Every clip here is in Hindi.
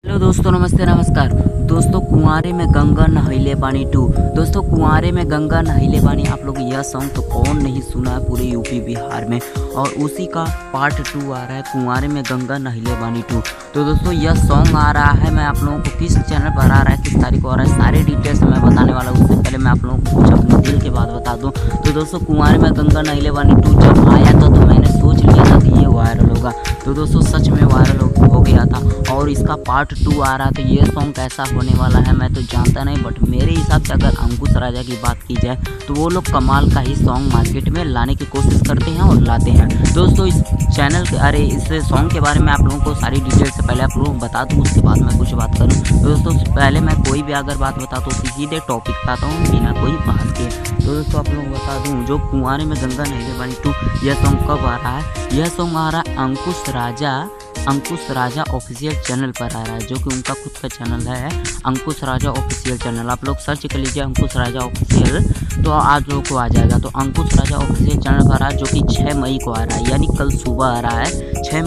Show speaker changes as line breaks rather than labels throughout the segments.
हेलो दोस्तों, नमस्ते नमस्कार दोस्तों। कुंवारे में गंगा नहैले बानी 2। दोस्तों कुंवारे में गंगा नहैले बानी, आप लोग यह सॉन्ग तो कौन नहीं सुना है पूरे यूपी बिहार में। और उसी का पार्ट 2 आ रहा है, कुंवारे में गंगा नहैले बानी 2। तो दोस्तों यह सॉन्ग आ रहा है, मैं आप लोगों को किस चैनल पर आ रहा है, किस तारीख को आ रहा है, सारे डिटेल्स मैं बताने वाला हूँ। उससे पहले मैं आप लोगों को कुछ अपने दिल की बात बता दूँ। तो दोस्तों कुंवारे में गंगा नहैले बानी 2 जब आया था तो मैंने सोच लिया था कि ये वायरल होगा। तो दोस्तों सच में वायरल हो गया था। और इसका पार्ट 2 आ रहा था। ये सॉन्ग कैसा होने वाला है मैं तो जानता नहीं, बट मेरे हिसाब से अगर अंकुश राजा की बात की जाए तो वो लोग कमाल का ही सॉन्ग मार्केट में लाने की कोशिश करते हैं और लाते हैं। दोस्तों इस चैनल के इस सॉन्ग के बारे में आप लोगों को सारी डिटेल से पहले आप लोगों को बता दूँ, उसके बाद मैं कुछ बात करूँ। तो दोस्तों पहले मैं कोई भी अगर बात बताता हूँ तो सीधे टॉपिक पे आता हूँ बिना कोई बहस के। तो दोस्तों आप लोगों को बता दूँ, जो कुंवारे में गंगा नहैले बानी 2 यह सॉन्ग कब आ रहा है। यह सॉन्ग आ रहा है अंकुश राजा ऑफिशियल चैनल पर आ रहा है, जो कि उनका खुद का चैनल है अंकुश राजा ऑफिशियल चैनल। आप लोग सर्च कर लीजिए अंकुश राजा ऑफिशियल, तो आप लोगों को आ जाएगा। तो अंकुश राजा ऑफिशियल चैनल पर आ रहा है, जो कि 6 मई को आ रहा है, यानी कल सुबह आ रहा है। 6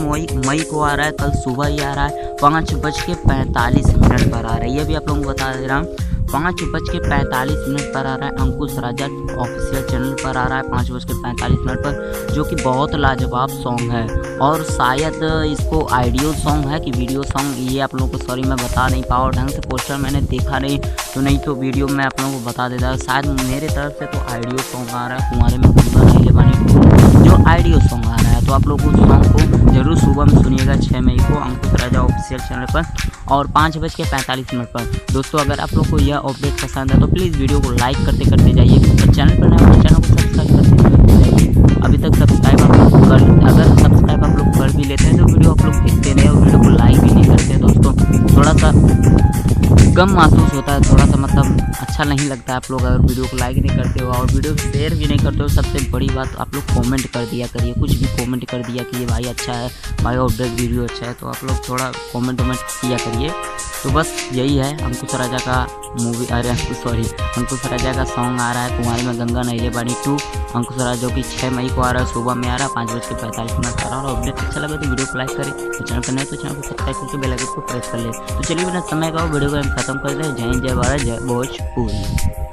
मई को आ रहा है, कल सुबह ही आ रहा है। 5:45 पर आ रहा है। ये भी आप लोगों को बता दे रहा हूँ, 5:45 पर आ रहा है। अंकुश राजा ऑफिशियल चैनल पर आ रहा है 5:45 पर, जो कि बहुत लाजवाब सॉन्ग है। और शायद इसको ऑडियो सॉन्ग है कि वीडियो सॉन्ग, ये आप लोगों को सॉरी मैं बता नहीं पाऊँ ढंग से, पोस्टर मैंने देखा नहीं, तो नहीं तो वीडियो में आप लोगों को बता देता। शायद मेरे तरफ से तो ऑडियो सॉन्ग आ रहा है, कुंवारे में गंगा नहैले बानी जो ऑडियो सॉन्ग आ रहा है। तो आप लोग उस सॉन्ग को जरूर सुबह में सुनिएगा 6 मई को अंकुश राजा ऑफिशियल चैनल पर और 5:45 पर। दोस्तों अगर आप लोग को यह अपडेट पसंद है तो प्लीज़ वीडियो को लाइक करते करते जाइए। तो चैनल पर नए हो चैनल को सब्सक्राइब करते जाइए। अभी तक सब्सक्राइब आप लोग अगर सब्सक्राइब आप लोग कर भी लेते हैं तो वीडियो आप लोग देखते नहीं और वीडियो को लाइक भी नहीं करते हैं। दोस्तों थोड़ा सा गम महसूस होता है, थोड़ा सा मतलब अच्छा नहीं लगता है आप लोग अगर वीडियो को लाइक नहीं करते हो और वीडियो शेयर भी नहीं करते हो। सबसे बड़ी बात आप लोग कमेंट कर दिया करिए, कुछ भी कमेंट कर दिया कि ये भाई अच्छा है, भाई अपडेट वीडियो अच्छा है, तो आप लोग थोड़ा कमेंट किया करिए। तो बस यही है अंकुश राजा का अंकुश राजा का सॉन्ग आ रहा है, कुंवारे में गंगा नहैले बानी 2। अंकुश राजा जो कि 6 मई को आ रहा है, सुबह में आ रहा है 5:45 पर आ रहा है। और अपडेट अच्छा लगे तो वीडियो को लाइक करें, तो चैनल पर नए तो चैनल को सब्सक्राइब करके बेल आइकन को प्रेस कर ले। तो चलिए बिना समय का वीडियो को हम खत्म कर रहे हैं। जय हिंद, जय भारत, जय भोजपुरी।